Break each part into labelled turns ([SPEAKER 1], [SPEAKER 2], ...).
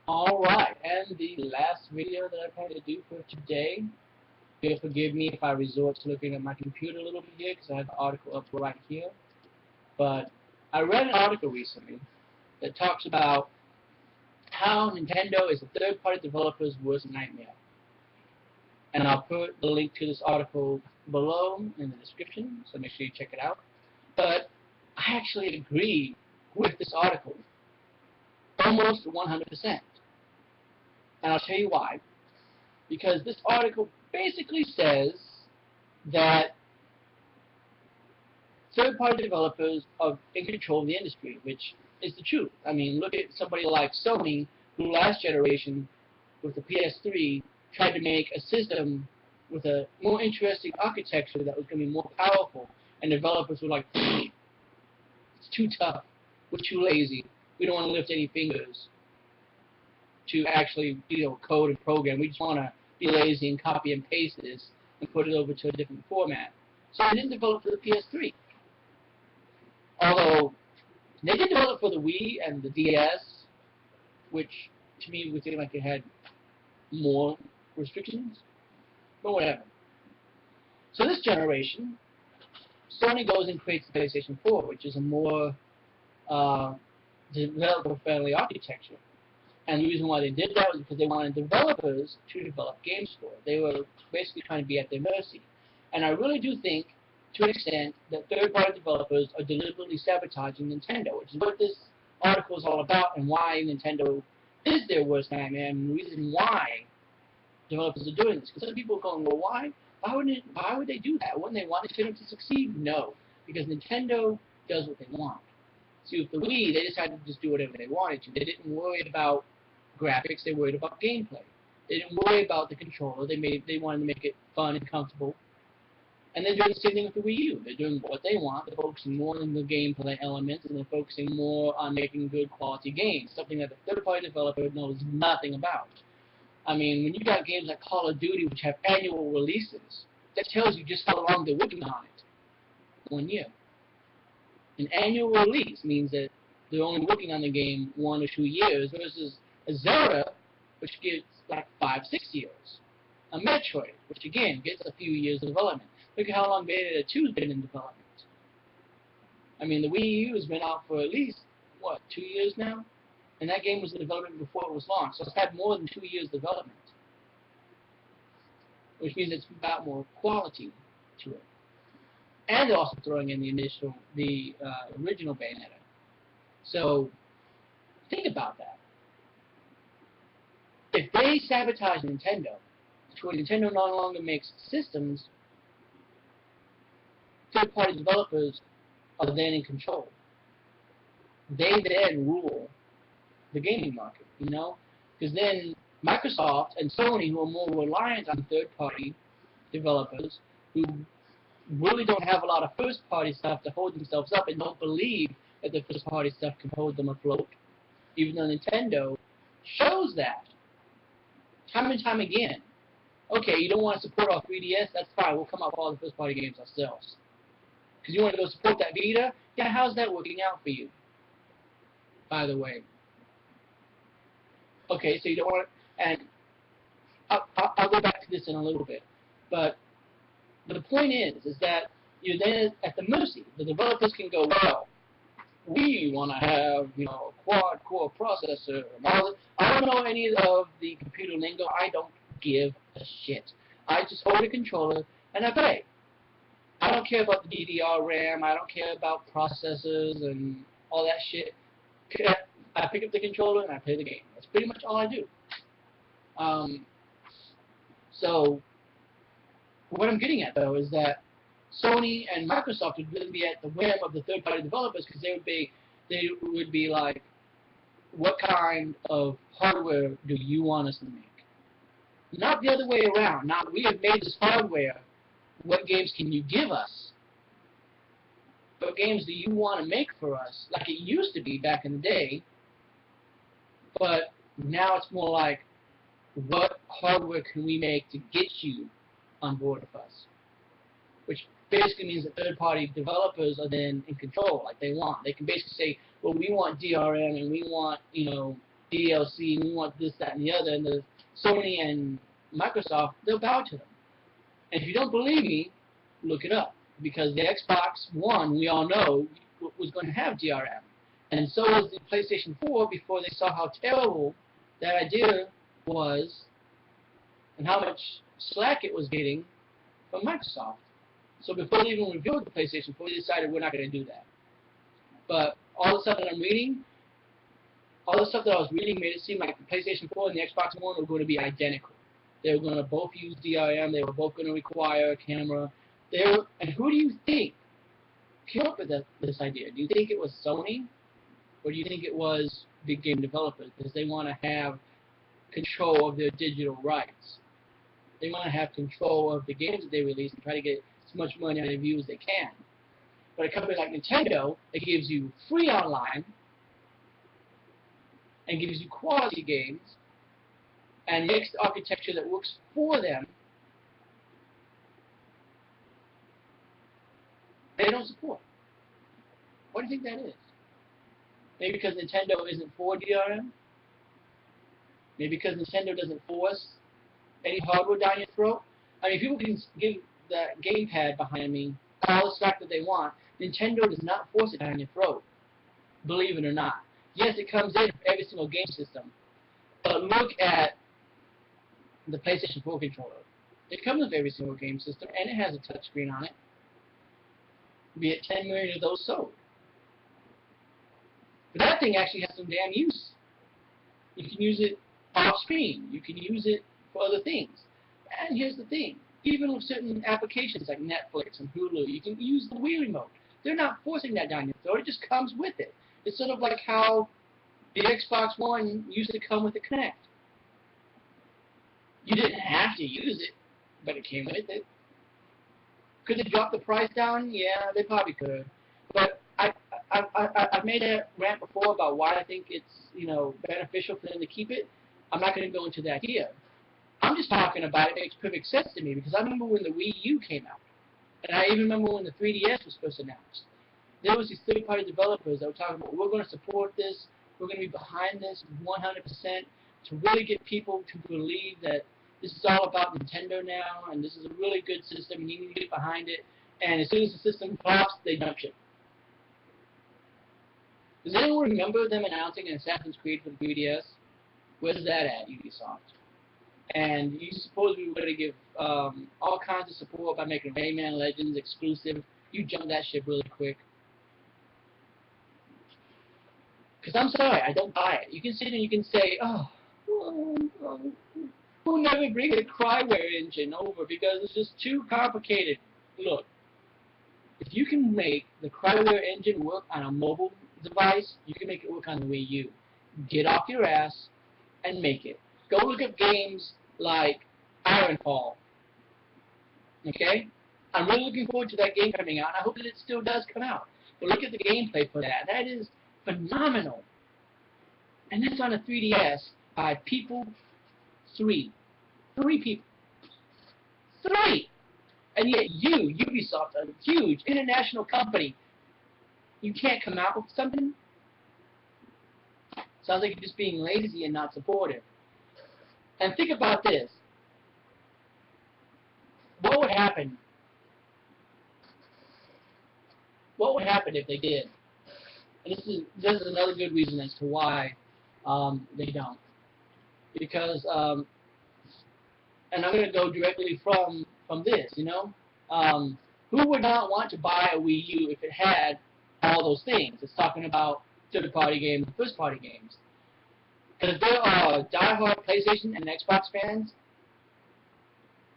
[SPEAKER 1] Alright, and the last video that I plan to do for today, you'll forgive me if I resort to looking at my computer a little bit here because I have the article up right here. But I read an article recently that talks about how Nintendo is the third-party developer's worst nightmare. And I'll put the link to this article below in the description, so make sure you check it out. But I actually agree with this article almost 100%. And I'll tell you why. Because this article basically says that third-party developers are in control of the industry, which is the truth. I mean, look at somebody like Sony, who last generation, with the PS3, tried to make a system with a more interesting architecture that was going to be more powerful, and developers were like, it's too tough, we're too lazy, we don't want to lift any fingers to actually, code and program. We just want to be lazy and copy and paste this and put it over to a different format. So they didn't develop for the PS3. Although they did develop for the Wii and the DS, which to me would seem like it had more restrictions, but whatever. So this generation, Sony goes and creates the PlayStation 4, which is a more developer-friendly architecture. And the reason why they did that was because they wanted developers to develop games for it. They were basically trying to be at their mercy. And I really do think, to an extent, that third-party developers are deliberately sabotaging Nintendo, which is what this article is all about, and why Nintendo is their worst nightmare, and the reason why developers are doing this. Because some people are going, well, why? Why would they do that? Wouldn't they want Nintendo to succeed? No, because Nintendo does what they want. See, with the Wii, they decided to just do whatever they wanted to. They didn't worry about graphics, they worried about gameplay. They didn't worry about the controller. They wanted to make it fun and comfortable. And they're doing the same thing with the Wii U. They're doing what they want. They're focusing more on the gameplay elements, and they're focusing more on making good quality games, something that the third-party developer knows nothing about. I mean, when you got games like Call of Duty, which have annual releases, that tells you just how long they're working on it. 1 year. An annual release means that they're only working on the game 1 or 2 years, versus a Zelda, which gets like 5-6 years. A Metroid, which again gets a few years of development. Look at how long Bayonetta 2 has been in development. I mean, the Wii U has been out for at least, 2 years now? And that game was in development before it was launched, so it's had more than 2 years development. Which means it's got more quality to it. And they're also throwing in the original Bayonetta. So, think about that. If they sabotage Nintendo, to where Nintendo no longer makes systems, third-party developers are then in control. They then rule the gaming market, Because then Microsoft and Sony, who are more reliant on third-party developers, who really don't have a lot of first-party stuff to hold themselves up and don't believe that the first-party stuff can hold them afloat, even though Nintendo shows that time and time again. Okay, you don't want to support our 3DS? That's fine. We'll come out with all the first-party games ourselves. Because you want to go support that Vita? Yeah, how's that working out for you? By the way. Okay, so you don't want to... And I'll go back to this in a little bit. But the point is that you're then at the mercy. The developers can go, well, we want to have, a quad-core processor. And all this. I don't know any of the computer lingo. I don't give a shit. I just hold a controller and I play. I don't care about the DDR RAM. I don't care about processors and all that shit. I pick up the controller and I play the game. That's pretty much all I do. So, what I'm getting at, though, is that Sony and Microsoft would really be at the whim of the third-party developers, because they would be like, what kind of hardware do you want us to make? Not the other way around. Now, we have made this hardware. What games can you give us? What games do you want to make for us? Like it used to be back in the day. But now it's more like, what hardware can we make to get you on board with us? Which basically means that third-party developers are then in control, like they want. They can basically say, well, we want DRM and we want, DLC, we want this, that, and the other, and the Sony and Microsoft, they'll bow to them. And if you don't believe me, look it up. Because the Xbox One, we all know, was going to have DRM. And so was the PlayStation 4 before they saw how terrible that idea was and how much slack it was getting from Microsoft. So before they even revealed the PlayStation 4, they decided we're not going to do that. But all the stuff that I'm reading, all the stuff that I was reading made it seem like the PlayStation 4 and the Xbox One were going to be identical. They were going to both use DRM. They were both going to require a camera. And who do you think came up with this idea? Do you think it was Sony? Or do you think it was big game developers? Because they want to have control of their digital rights. They want to have control of the games that they release and try to get as much money out of you as they can. But a company like Nintendo, that gives you free online and gives you quality games and makes the architecture that works for them, they don't support. What do you think that is? Maybe because Nintendo isn't for DRM? Maybe because Nintendo doesn't force any hardware down your throat? I mean, people can give the gamepad behind me all the slack that they want. Nintendo does not force it down your throat, believe it or not. Yes, it comes in for every single game system, but look at the PlayStation 4 controller. It comes with every single game system, and it has a touchscreen on it. Be it 10 million of those sold. But that thing actually has some damn use. You can use it off screen. You can use it for other things. And here's the thing. Even with certain applications like Netflix and Hulu, you can use the Wii Remote. They're not forcing that down your throat. It just comes with it. It's sort of like how the Xbox One used to come with the Kinect. You didn't have to use it, but it came with it. Could they drop the price down? Yeah, they probably could. But I've made a rant before about why I think it's beneficial for them to keep it. I'm not going to go into that here. I'm just talking about it makes perfect sense to me because I remember when the Wii U came out. And I even remember when the 3DS was first announced. There was these third-party developers that were talking about, we're going to support this, we're going to be behind this 100% to really get people to believe that this is all about Nintendo now, and this is a really good system, and you need to get behind it. And as soon as the system flops, they dump it. Does anyone remember them announcing an Assassin's Creed for the 3DS? Where's that at, Ubisoft? And you suppose we were going to give all kinds of support by making Rayman Legends exclusive. You jumped that ship really quick. Because I'm sorry, I don't buy it. You can sit and you can say, we'll never bring the Cryware engine over because it's just too complicated. Look, if you can make the Cryware engine work on a mobile device, you can make it work on the Wii U. Get off your ass and make it. Go look up games like Ironfall. Okay? I'm really looking forward to that game coming out, and I hope that it still does come out. But look at the gameplay for that. That is phenomenal. And that's on a 3DS by people 3. 3 people. 3! And yet you, Ubisoft, a huge international company, you can't come out with something? Sounds like you're just being lazy and not supportive. And think about this. What would happen? What would happen if they did? And this is another good reason as to why they don't. Because, and I'm going to go directly from this, who would not want to buy a Wii U if it had all those things? It's talking about third-party games and first-party games. Because there are die-hard PlayStation and Xbox fans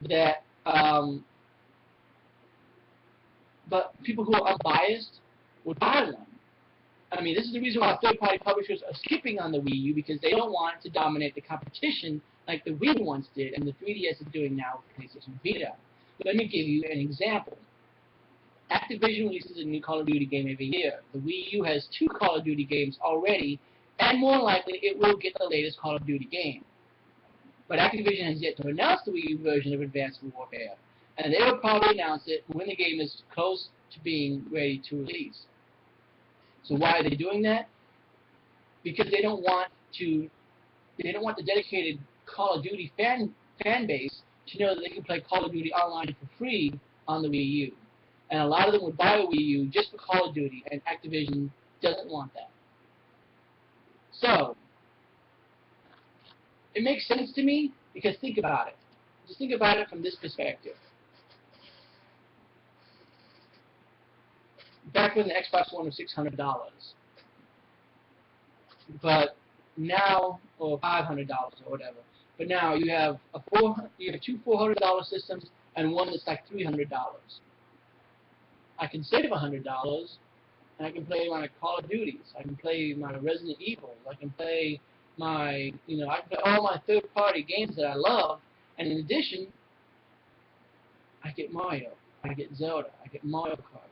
[SPEAKER 1] that, but people who are unbiased would buy one. I mean, this is the reason why third-party publishers are skipping on the Wii U because they don't want to dominate the competition like the Wii once did and the 3DS is doing now with PlayStation Vita. Let me give you an example. Activision releases a new Call of Duty game every year. The Wii U has 2 Call of Duty games already, and more likely it will get the latest Call of Duty game. But Activision has yet to announce the Wii U version of Advanced Warfare, and they will probably announce it when the game is close to being ready to release. So why are they doing that? Because they don't want to They don't want the dedicated Call of Duty fan base to know that they can play Call of Duty online for free on the Wii U. And a lot of them would buy a Wii U just for Call of Duty, and Activision doesn't want that. So, it makes sense to me because think about it. Just think about it from this perspective. Back when the Xbox One was $600, but now, or $500 or whatever. But now you have two $400 systems and one that's like $300. I can save $100 and I can play my Call of Duties. I can play my Resident Evil. I can play my, I can play all my third-party games that I love. And in addition, I get Mario. I get Zelda. I get Mario Kart.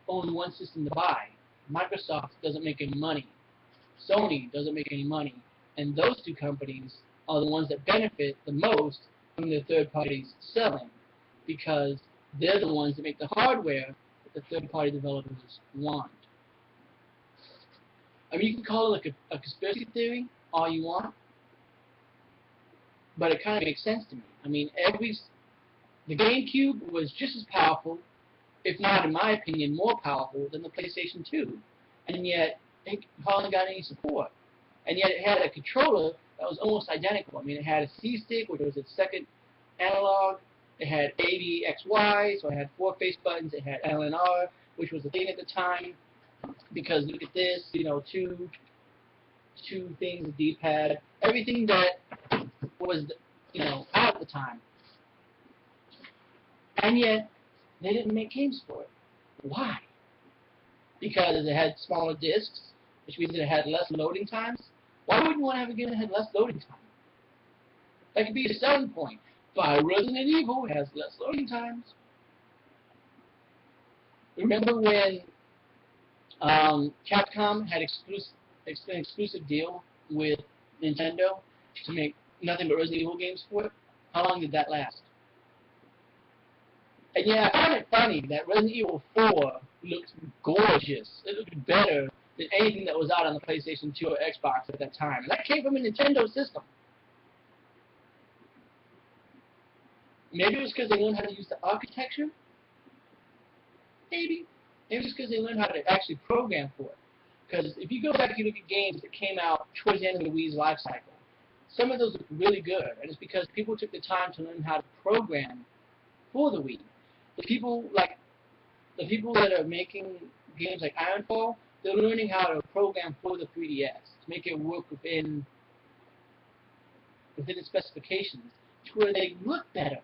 [SPEAKER 1] Only one system to buy. Microsoft doesn't make any money. Sony doesn't make any money. And those two companies are the ones that benefit the most from their third parties selling, because they're the ones that make the hardware that the third-party developers want. I mean, you can call it like a conspiracy theory all you want, but it kind of makes sense to me. I mean, the GameCube was just as powerful, if not, in my opinion, more powerful than the PlayStation 2. And yet, it hardly got any support. And yet, it had a controller that was almost identical. I mean, it had a C-stick, which was its second analog. It had ADXY, so it had 4 face buttons. It had LNR, which was a thing at the time. Because look at this, two things, a D-pad, everything that was, out at the time. And yet, they didn't make games for it. Why? Because it had smaller discs, which means that it had less loading times. Why would you want to have a game that had less loading time? That could be a selling point. Buy Resident Evil, it has less loading times. Remember when Capcom had an exclusive deal with Nintendo to make nothing but Resident Evil games for it? How long did that last? And yeah, I find it funny that Resident Evil 4 looked gorgeous. It looked better than anything that was out on the PlayStation 2 or Xbox at that time. And that came from a Nintendo system. Maybe it was because they learned how to use the architecture? Maybe. Maybe it's because they learned how to actually program for it. Because if you go back and look at games that came out towards the end of the Wii's life cycle, some of those look really good. And it's because people took the time to learn how to program for the Wii. The people that are making games like Ironfall, they're learning how to program for the 3DS to make it work within its specifications to where they look better.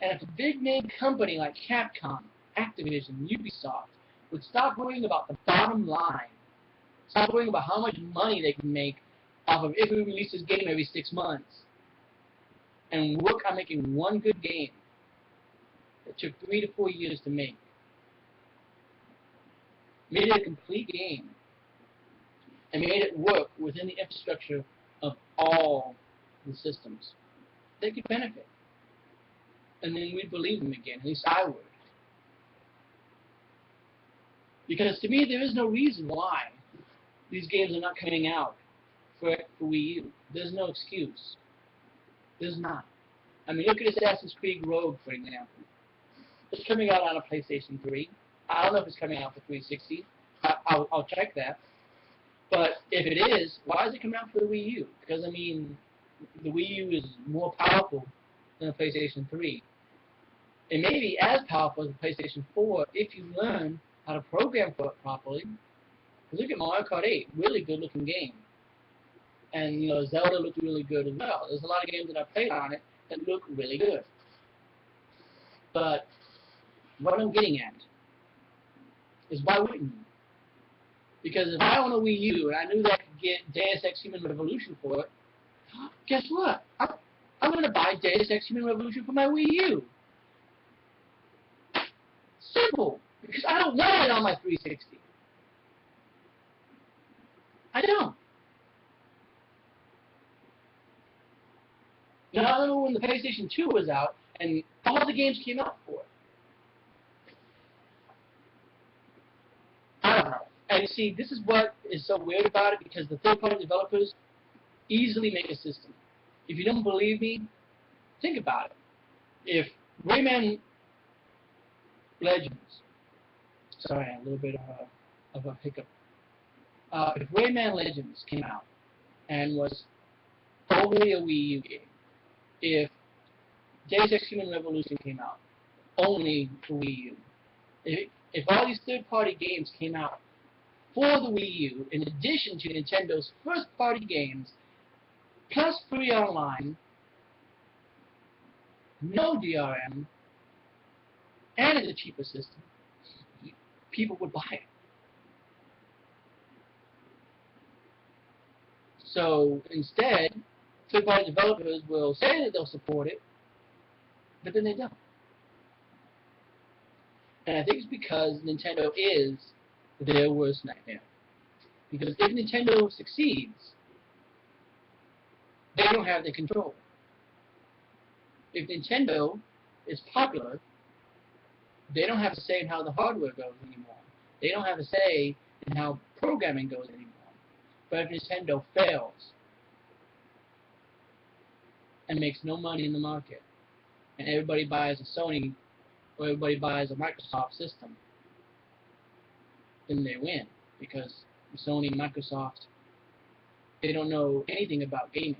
[SPEAKER 1] And if a big name company like Capcom, Activision, Ubisoft would stop worrying about the bottom line, stop worrying about how much money they can make off of if we release this game every 6 months, and work on making one good game that took 3 to 4 years to make, made it a complete game, and made it work within the infrastructure of all the systems, they could benefit. And then we'd believe them again, at least I would. Because to me, there is no reason why these games are not coming out for Wii U. There's no excuse. There's not. I mean, look at Assassin's Creed Rogue, for example. It's coming out on a PlayStation 3. I don't know if it's coming out for 360. I'll check that. But if it is, why is it coming out for the Wii U? Because, I mean, the Wii U is more powerful than the PlayStation 3. It may be as powerful as the PlayStation 4 if you learn how to program for it properly. Look at Mario Kart 8, really good looking game. And, Zelda looked really good as well. There's a lot of games that I played on it that look really good. But what I'm getting at is, why wouldn't you? Because if I own a Wii U and I knew that I could get Deus Ex Human Revolution for it, guess what? I'm going to buy Deus Ex Human Revolution for my Wii U. Simple. Because I don't want it on my 360. I don't. Now, I remember when the PlayStation 2 was out, and all the games came out for it. I don't know. And see, this is what is so weird about it, because the third-party developers easily make a system. If you don't believe me, think about it. If Rayman Legends, sorry, a little bit of a hiccup. If Rayman Legends came out and was only a Wii U game, if Deus Ex Human Revolution came out only for Wii U, if all these third-party games came out for the Wii U, in addition to Nintendo's first-party games, plus free online, no DRM, and it's a cheaper system, people would buy it. So instead, third-party developers will say that they'll support it, but then they don't. And I think it's because Nintendo is their worst nightmare. Because if Nintendo succeeds, they don't have the control. If Nintendo is popular, they don't have a say in how the hardware goes anymore. They don't have a say in how programming goes anymore. But if Nintendo fails and makes no money in the market, and everybody buys a Sony or everybody buys a Microsoft system, then they win. Because Sony and Microsoft, they don't know anything about gaming.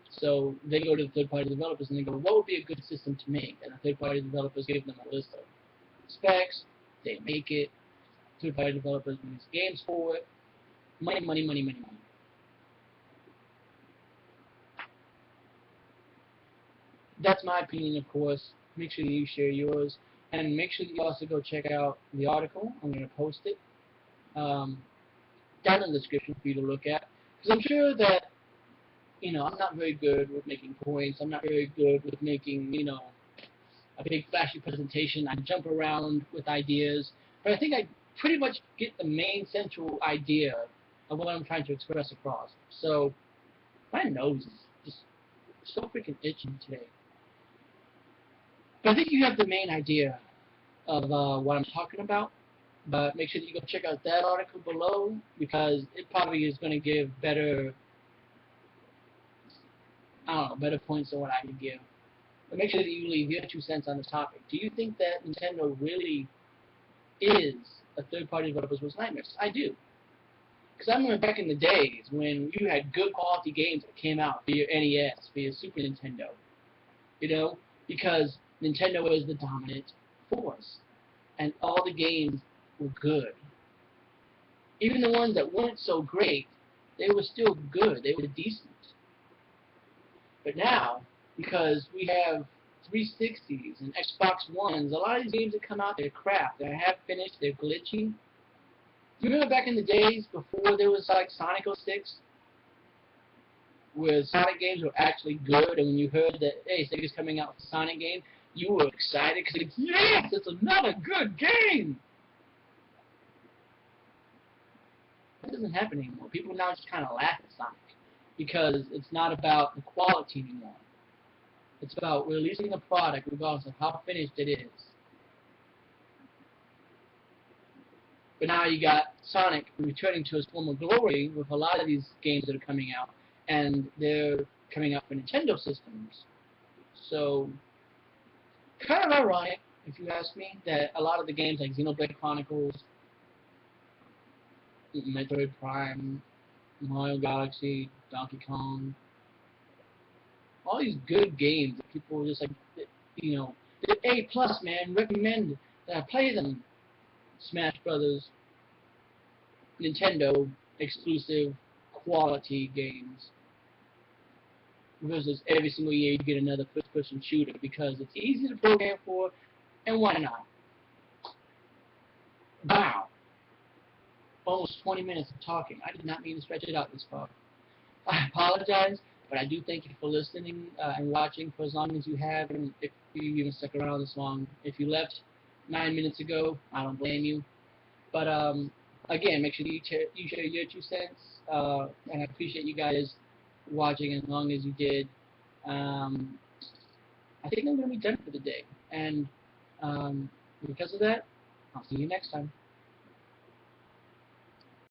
[SPEAKER 1] So they go to the third-party developers and they go, what would be a good system to make? And the third-party developers give them a list of specs, they make it, third-party developers release games for it, money, money, money, money, money. That's my opinion, of course. Make sure you share yours. And make sure that you also go check out the article. I'm going to post it down in the description for you to look at. Because I'm sure that, I'm not very good with making points. I'm not very good with making, a big flashy presentation. I jump around with ideas. But I think I pretty much get the main central idea of what I'm trying to express across. So my nose is just so freaking itching today. But I think you have the main idea of what I'm talking about. But make sure that you go check out that article below, because it probably is going to give better, better points than what I can give. But make sure that you leave your 2 cents on the topic. Do you think that Nintendo really is a third-party developer's worst nightmare? I do. Because I remember back in the days when you had good quality games that came out for your NES, for your Super Nintendo. Because Nintendo was the dominant force. And all the games were good. Even the ones that weren't so great, they were still good. They were decent. But now, because we have 360s and Xbox Ones, a lot of these games that come out, they're crap. They're half finished, they're glitchy. Do you remember back in the days before there was like Sonic 06? Where Sonic games were actually good, and when you heard that, hey, Sega's coming out with a Sonic game, you were excited because it's, yes, it's another good game! That doesn't happen anymore. People now just kind of laugh at Sonic because it's not about the quality anymore. It's about releasing a product regardless of how finished it is. But now you got Sonic returning to his former glory with a lot of these games that are coming out, and they're coming out for Nintendo systems. So, kind of ironic, if you ask me, that a lot of the games like Xenoblade Chronicles, Metroid Prime, Mario Galaxy, Donkey Kong, all these good games that people are just like, they're A+, man, recommend that I play them. Smash Brothers, Nintendo exclusive quality games. Versus every single year you get another first-person shooter because it's easy to program for, and why not? Wow. Almost 20 minutes of talking. I did not mean to stretch it out this far. I apologize, but I do thank you for listening and watching for as long as you have, and if you even stuck around this long. If you left 9 minutes ago, I don't blame you. But again, make sure you share your 2 cents, and I appreciate you guys watching as long as you did. I think I'm going to be done for the day, and because of that, I'll see you next time.